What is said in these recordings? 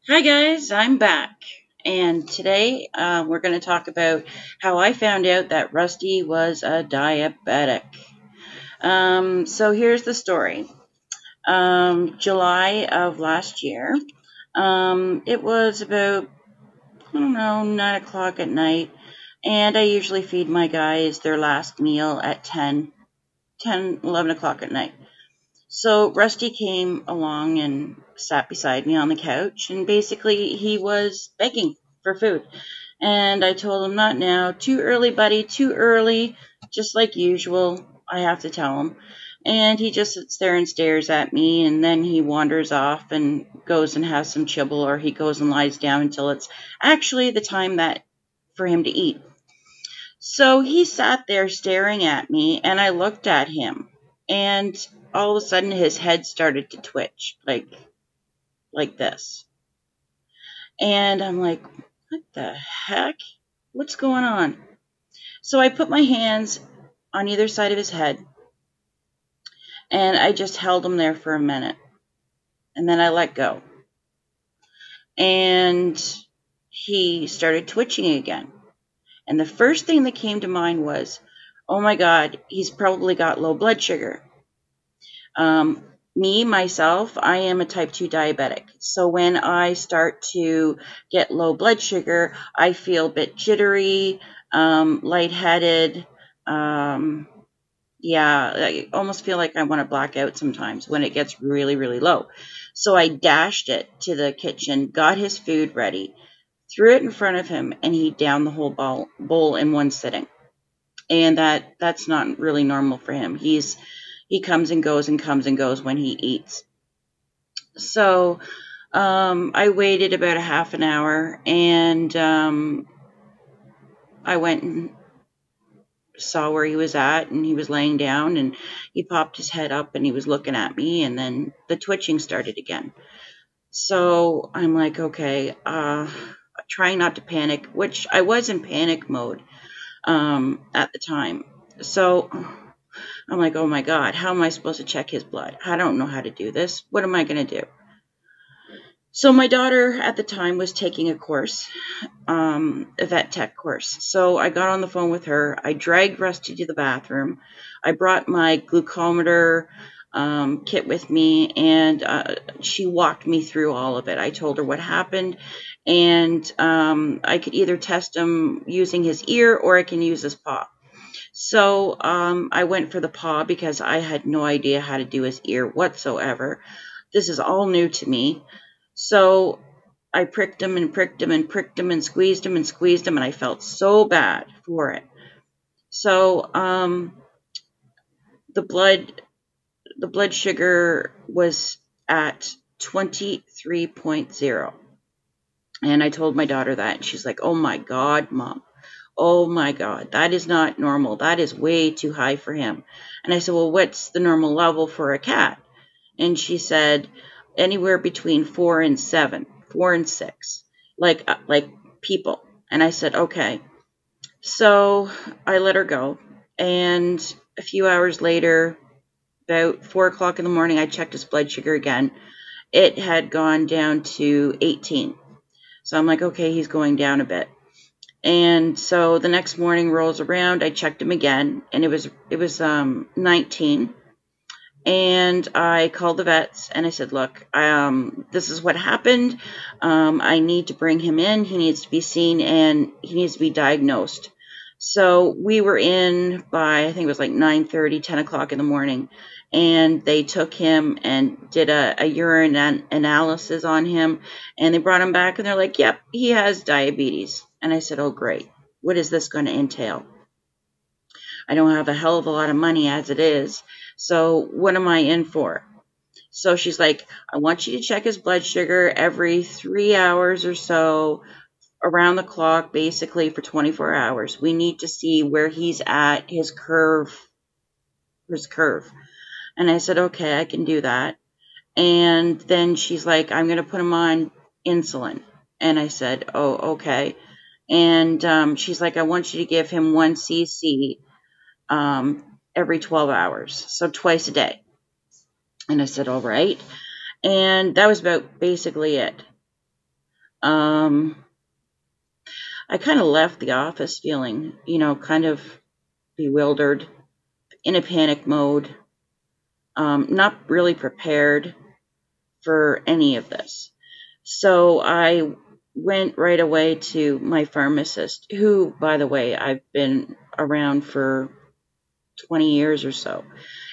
Hi guys, I'm back. And today we're going to talk about how I found out that Rusty was a diabetic. So here's the story. July of last year, it was about, I don't know, 9 o'clock at night. And I usually feed my guys their last meal at 11 o'clock at night. So Rusty came along and sat beside me on the couch, and basically he was begging for food. And I told him, not now, too early, buddy, too early, just like usual, I have to tell him. And he just sits there and stares at me, and then he wanders off and goes and has some chibble, or he goes and lies down until it's actually the time that for him to eat. So he sat there staring at me, and I looked at him, and all of a sudden his head started to twitch, like this. And I'm like, what the heck? What's going on? So I put my hands on either side of his head, and I just held him there for a minute, and then I let go. And he started twitching again. And the first thing that came to mind was, oh my God, he's probably got low blood sugar. Myself, I am a type 2 diabetic. So when I start to get low blood sugar, I feel a bit jittery, lightheaded. I almost feel like I want to black out sometimes when it gets really, really low. So I dashed it to the kitchen, got his food ready, threw it in front of him, and he downed the whole bowl in one sitting. And that's not really normal for him. He comes and goes and comes and goes when he eats. So I waited about a half an hour, and I went and saw where he was at, and he was laying down, and he popped his head up, and he was looking at me, and then the twitching started again. So I'm like, okay, trying not to panic, which I was in panic mode at the time. So I'm like, oh my God, how am I supposed to check his blood? I don't know how to do this. What am I going to do? So my daughter at the time was taking a course, a vet tech course. So I got on the phone with her. I dragged Rusty to the bathroom. I brought my glucometer kit with me, and she walked me through all of it. I told her what happened, and I could either test him using his ear or I can use his paw. So I went for the paw because I had no idea how to do his ear whatsoever. This is all new to me. So I pricked him and pricked him and pricked him and squeezed him and squeezed him, and I felt so bad for it. So the blood sugar was at 23.0. And I told my daughter that, and she's like, oh my God, Mom. Oh my God, that is not normal. That is way too high for him. And I said, well, what's the normal level for a cat? And she said, anywhere between 4 and 7, 4 and 6, like people. And I said, okay. So I let her go. And a few hours later, about 4 o'clock in the morning, I checked his blood sugar again. It had gone down to 18. So I'm like, okay, he's going down a bit. And so the next morning rolls around, I checked him again, and it was 19. And I called the vets, and I said, look, this is what happened. I need to bring him in. He needs to be seen, and he needs to be diagnosed. So we were in by, I think it was like 9:30, 10 o'clock in the morning, and they took him and did a urine analysis on him, and they brought him back, and they're like, yep, he has diabetes. And I said, oh, great. What is this going to entail? I don't have a hell of a lot of money as it is, so what am I in for? So she's like, I want you to check his blood sugar every 3 hours or so, around the clock, basically for 24 hours. We need to see where he's at, his curve. And I said, okay, I can do that. And then she's like, I'm going to put him on insulin. And I said, oh, okay. And she's like, I want you to give him 1 cc every 12 hours, so twice a day. And I said, all right. And that was about basically it. I kind of left the office feeling, kind of bewildered, in a panic mode, not really prepared for any of this. So I went right away to my pharmacist, who, by the way, I've been around for 20 years or so.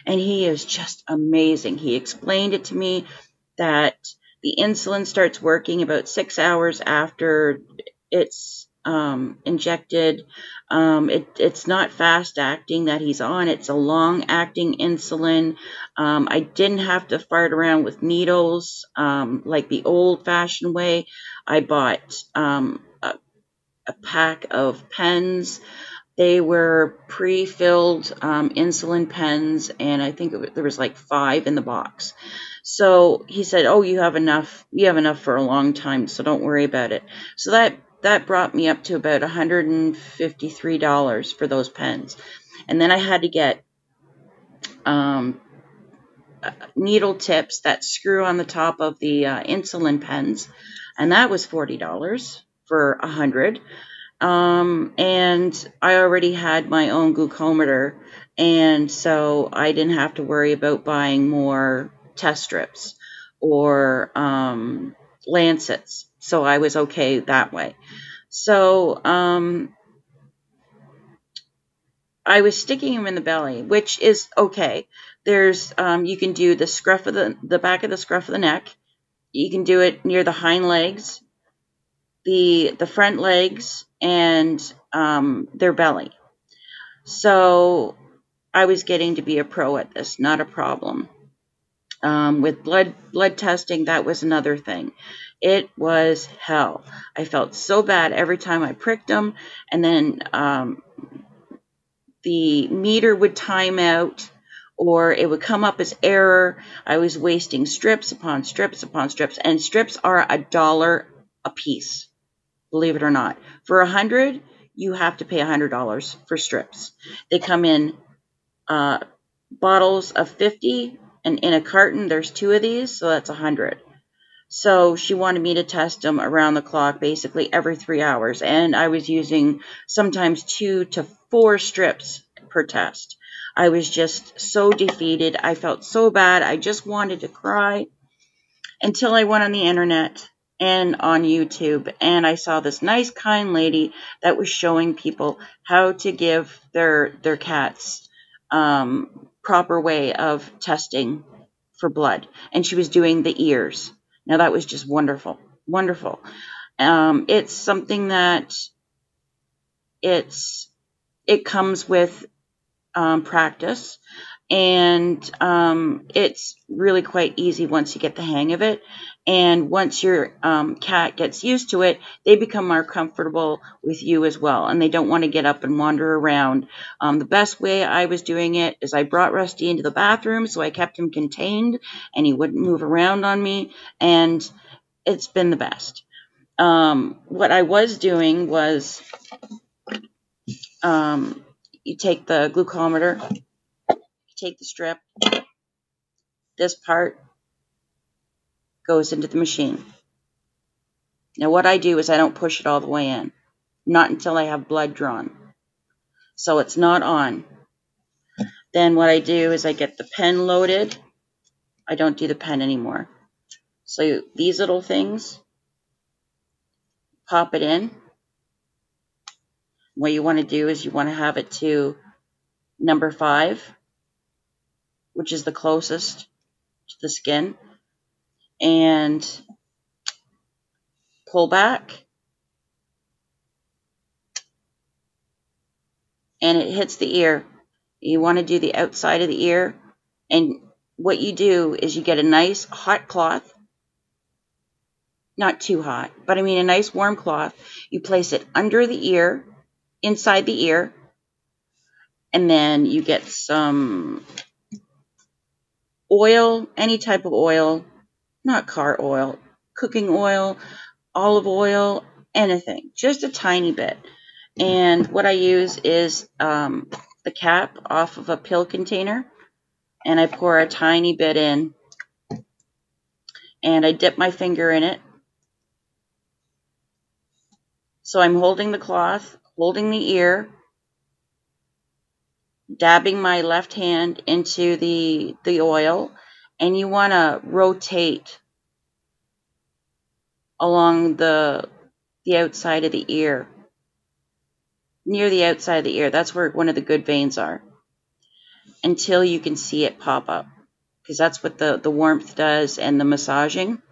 And he is just amazing. He explained it to me that the insulin starts working about 6 hours after it's injected. It's not fast acting that he's on. It's a long acting insulin. I didn't have to fart around with needles like the old fashioned way. I bought a pack of pens. They were pre-filled insulin pens, and I think there was like 5 in the box. So he said, "Oh, you have enough. You have enough for a long time, so don't worry about it." So that brought me up to about $153 for those pens, and then I had to get needle tips that screw on the top of the insulin pens, and that was $40 for 100. And I already had my own glucometer, and so I didn't have to worry about buying more test strips or lancets. So I was okay that way. So I was sticking them in the belly, which is okay. There's you can do the scruff of the back of the scruff of the neck. You can do it near the hind legs, the front legs, and their belly. So I was getting to be a pro at this, not a problem. With blood testing, that was another thing. It was hell. I felt so bad every time I pricked them, and then the meter would time out, or it would come up as error. I was wasting strips upon strips upon strips, and strips are $1 a piece, believe it or not. For 100, you have to pay $100 for strips. They come in bottles of 50, and in a carton, there's 2 of these, so that's 100. So she wanted me to test them around the clock, basically every 3 hours, and I was using sometimes 2 to 4 strips per test. I was just so defeated. I felt so bad. I just wanted to cry until I went on the internet and on YouTube, and I saw this nice, kind lady that was showing people how to give their cats proper way of testing for blood, and she was doing the ears. Now that was just wonderful, wonderful. It's something that it comes with practice, and it's really quite easy once you get the hang of it. And once your cat gets used to it, they become more comfortable with you as well, and they don't want to get up and wander around. The best way I was doing it is I brought Rusty into the bathroom, so I kept him contained, and he wouldn't move around on me, and it's been the best. What I was doing was you take the glucometer, you take the strip, this part goes into the machine. Now what I do is I don't push it all the way in, not until I have blood drawn. So it's not on. Then what I do is I get the pen loaded. I don't do the pen anymore. So these little things, pop it in. What you want to do is you want to have it to number 5, which is the closest to the skin, and pull back, and it hits the ear. You want to do the outside of the ear, and what you do is you get a nice hot cloth, not too hot, but I mean a nice warm cloth. You place it under the ear, inside the ear, and then you get some oil, any type of oil, not car oil, cooking oil, olive oil, anything, just a tiny bit. And what I use is the cap off of a pill container, and I pour a tiny bit in, and I dip my finger in it, So I'm holding the cloth, holding the ear, dabbing my left hand into the oil, and you want to rotate along the outside of the ear, near the outside of the ear. That's where one of the good veins are, until you can see it pop up, because that's what the warmth does and the massaging.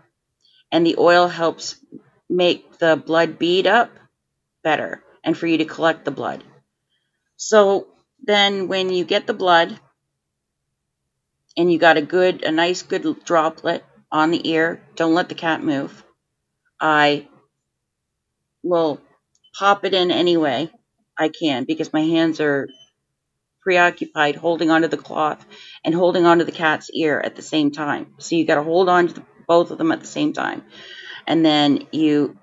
And the oil helps make the blood bead up better and for you to collect the blood. So then when you get the blood and you got a nice good droplet on the ear, don't let the cat move. I will pop it in anyway I can, because my hands are preoccupied holding onto the cloth and holding onto the cat's ear at the same time. So you got to hold on to both of them at the same time. And then you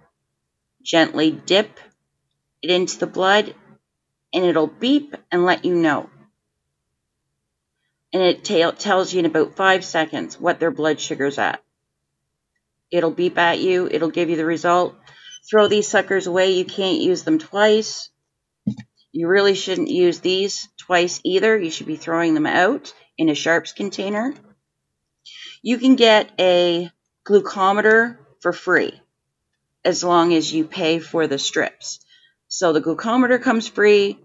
gently dip it into the blood, and it'll beep and let you know. And it tells you in about 5 seconds what their blood sugar's at. It'll beep at you. It'll give you the result. Throw these suckers away. You can't use them twice. You really shouldn't use these twice either. You should be throwing them out in a Sharps container. You can get a glucometer for free as long as you pay for the strips. So the glucometer comes free,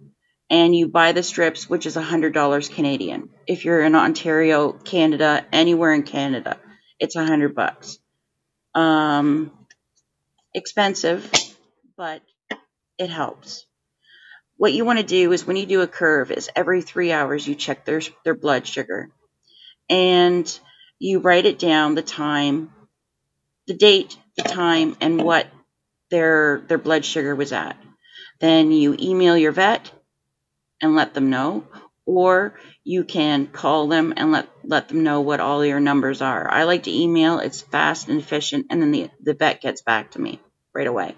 and you buy the strips, which is $100 Canadian. If you're in Ontario, Canada, anywhere in Canada, it's $100. Expensive, but it helps. What you want to do is, when you do a curve, is every 3 hours you check their blood sugar, and you write it down, the time, the date, the time, and what their blood sugar was at. Then you email your vet and let them know, or you can call them and let them know what all your numbers are. I like to email. It's fast and efficient, and then the vet gets back to me right away.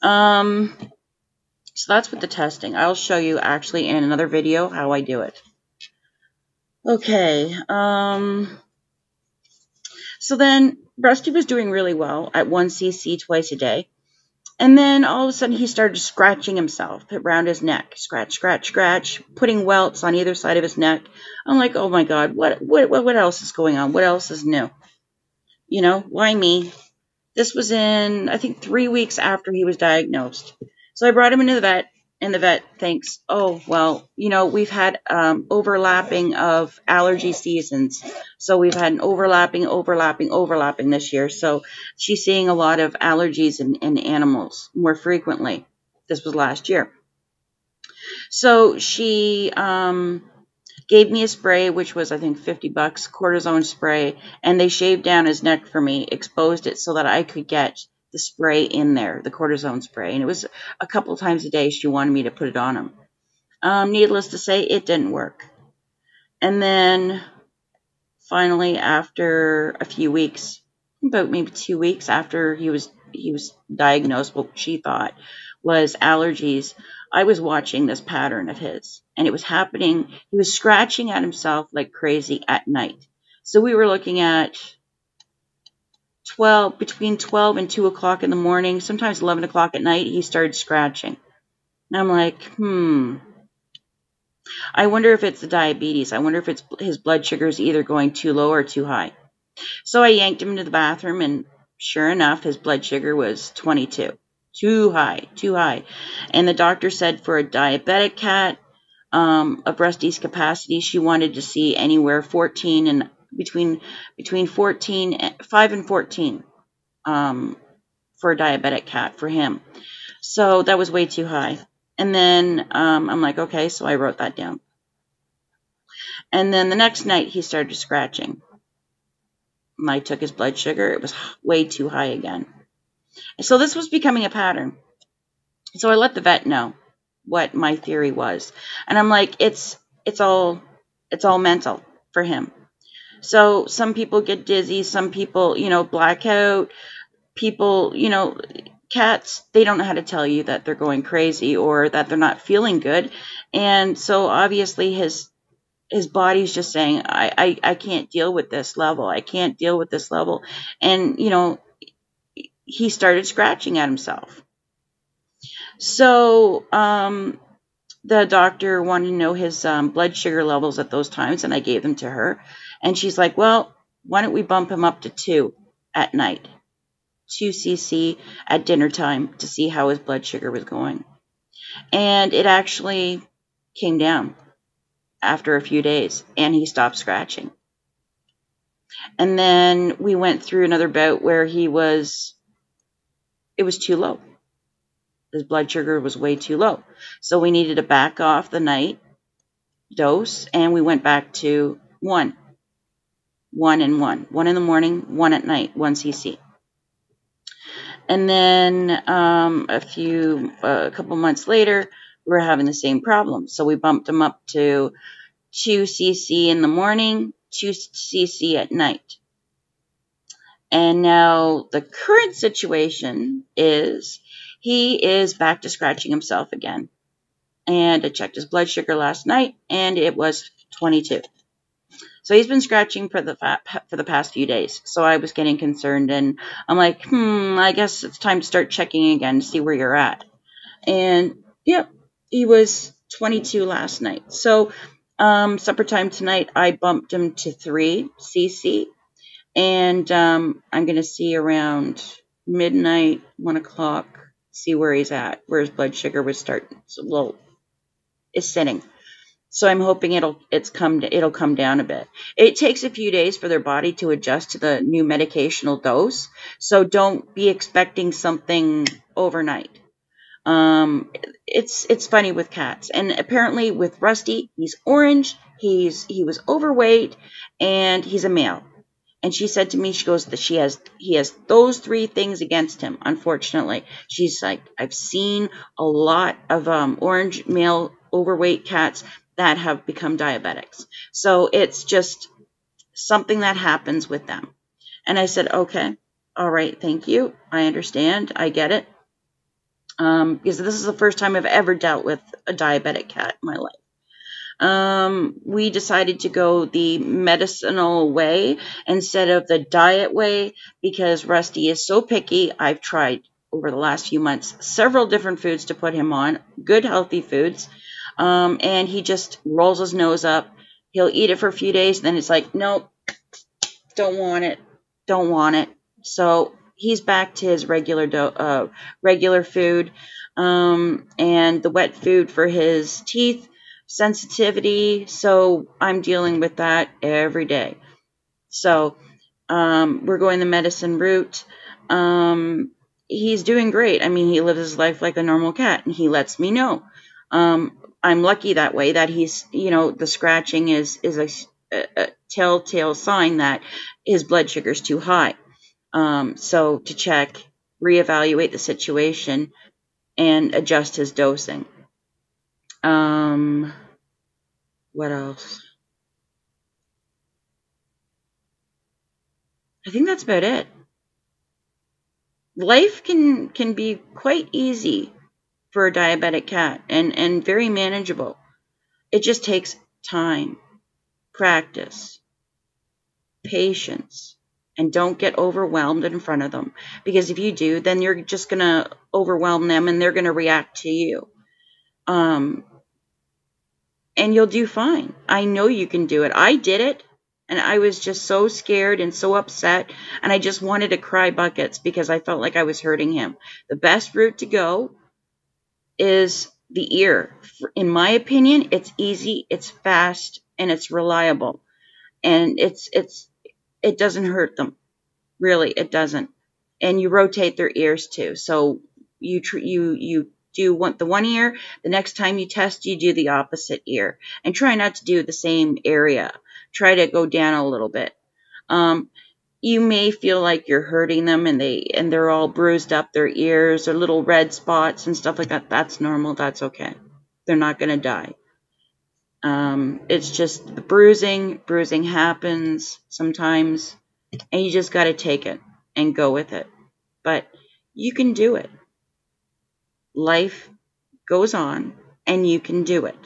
So that's with the testing. I'll show you actually in another video how I do it. Okay. So then Rusty was doing really well at 1 cc twice a day. And then all of a sudden he started scratching himself around his neck. Scratch, scratch, scratch, putting welts on either side of his neck. I'm like, oh my God, what else is going on? What else is new? You know, why me? This was in, I think, 3 weeks after he was diagnosed. So I brought him into the vet, and the vet thinks, oh, well, you know, we've had overlapping of allergy seasons. So we've had an overlapping this year. So she's seeing a lot of allergies in animals more frequently. This was last year. So she gave me a spray, which was, I think, $50, cortisone spray, and they shaved down his neck for me, exposed it so that I could get the spray in there, the cortisone spray. And it was a couple times a day she wanted me to put it on him. Needless to say, it didn't work. And then finally, after a few weeks, about maybe 2 weeks after he was diagnosed, what she thought was allergies, I was watching this pattern of his, and it was happening. He was scratching at himself like crazy at night. So we were looking at between 12 and 2 o'clock in the morning, sometimes 11 o'clock at night, he started scratching. And I'm like, I wonder if it's the diabetes. I wonder if it's his blood sugar is either going too low or too high. So I yanked him into the bathroom, and sure enough, his blood sugar was 22. Too high. And the doctor said for a diabetic cat of Rusty's capacity, she wanted to see anywhere 14 and between 5 and 14 for a diabetic cat for him. So that was way too high. And then I'm like, okay, so I wrote that down. And then the next night he started scratching. And I took his blood sugar. It was way too high again. So this was becoming a pattern. So I let the vet know what my theory was. And I'm like, it's all mental for him. So some people get dizzy, some people, black out. People, cats, they don't know how to tell you that they're going crazy or that they're not feeling good. And so obviously his body's just saying, I can't deal with this level. I can't deal with this level. And, he started scratching at himself. So the doctor wanted to know his blood sugar levels at those times, and I gave them to her. And she's like, well, why don't we bump him up to 2 at night, 2 cc at dinner time to see how his blood sugar was going. And it actually came down after a few days, and he stopped scratching. And then we went through another bout where it was too low. His blood sugar was way too low. So we needed to back off the night dose, and we went back to 1 and 1. 1 in the morning, 1 at night, 1 cc. And then a couple months later, we were having the same problem. So we bumped him up to 2 cc in the morning, 2 cc at night. And now the current situation is he is back to scratching himself again. And I checked his blood sugar last night, and it was 22. So he's been scratching for the past few days. So I was getting concerned, and I'm like, I guess it's time to start checking again to see where you're at. And yep, he was 22 last night. So supper time tonight, I bumped him to 3 cc. And I'm going to see around midnight, 1 o'clock, see where he's at, where his blood sugar was starting. Is sitting. So I'm hoping it'll come down a bit. It takes a few days for their body to adjust to the new medicational dose. So don't be expecting something overnight. It's funny with cats, and apparently with Rusty, he's orange, he was overweight, and he's a male. And she said to me, she goes, that he has those 3 things against him, unfortunately. She's like, I've seen a lot of orange male overweight cats that have become diabetics. So it's just something that happens with them. And I said, okay, all right, thank you. I understand. I get it. Because this is the first time I've ever dealt with a diabetic cat in my life. We decided to go the medicinal way instead of the diet way because Rusty is so picky. I've tried over the last few months several different foods to put him on, good healthy foods, and he just rolls his nose up. He'll eat it for a few days, then it's like, nope, don't want it. So he's back to his regular food, and the wet food for his teeth sensitivity, so I'm dealing with that every day. So we're going the medicine route. He's doing great. I mean, he lives his life like a normal cat, and he lets me know. I'm lucky that way, that he's, the scratching is a telltale sign that his blood sugar is too high. So to check, reevaluate the situation, and adjust his dosing. What else? I think that's about it. Life can be quite easy for a diabetic cat and very manageable. It just takes time, practice, patience, and don't get overwhelmed in front of them. Because if you do, then you're just going to overwhelm them and they're going to react to you. And you'll do fine. I know you can do it. I did it, and I was just so scared and so upset, and I just wanted to cry buckets because I felt like I was hurting him. The best route to go is the ear. In my opinion, it's easy, it's fast, and it's reliable. And it doesn't hurt them. Really, it doesn't. And you rotate their ears too. So you do the one ear, the next time you test, you do the opposite ear. And try not to do the same area. Try to go down a little bit. You may feel like you're hurting them and they're all bruised up, their ears, or little red spots and stuff like that. That's normal. That's okay. They're not going to die. It's just the bruising. Bruising happens sometimes, and you just got to take it and go with it. But you can do it. Life goes on, and you can do it.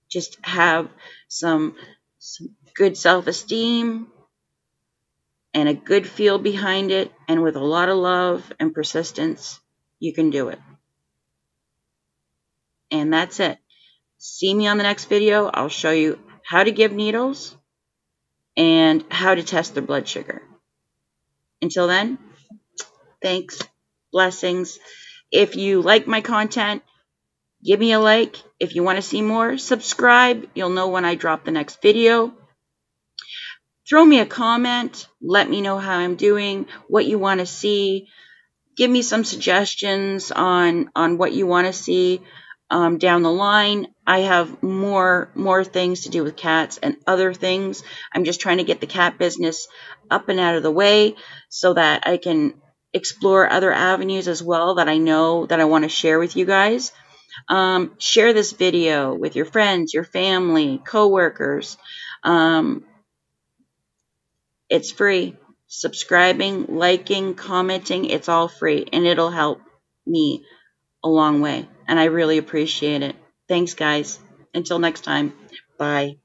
Just have some good self-esteem and a good feel behind it, and with a lot of love and persistence, you can do it. And that's it. See me on the next video. I'll show you how to give needles and how to test their blood sugar. Until then, thanks, blessings. If you like my content, give me a like. If you want to see more, subscribe. You'll know when I drop the next video. Throw me a comment. Let me know how I'm doing, what you want to see. Give me some suggestions on what you want to see down the line. I have more things to do with cats and other things. I'm just trying to get the cat business up and out of the way so that I can explore other avenues as well that I know that I want to share with you guys. Share this video with your friends, your family, coworkers. It's free. Subscribing, liking, commenting, it's all free, and it'll help me a long way, and I really appreciate it. Thanks, guys. Until next time, bye.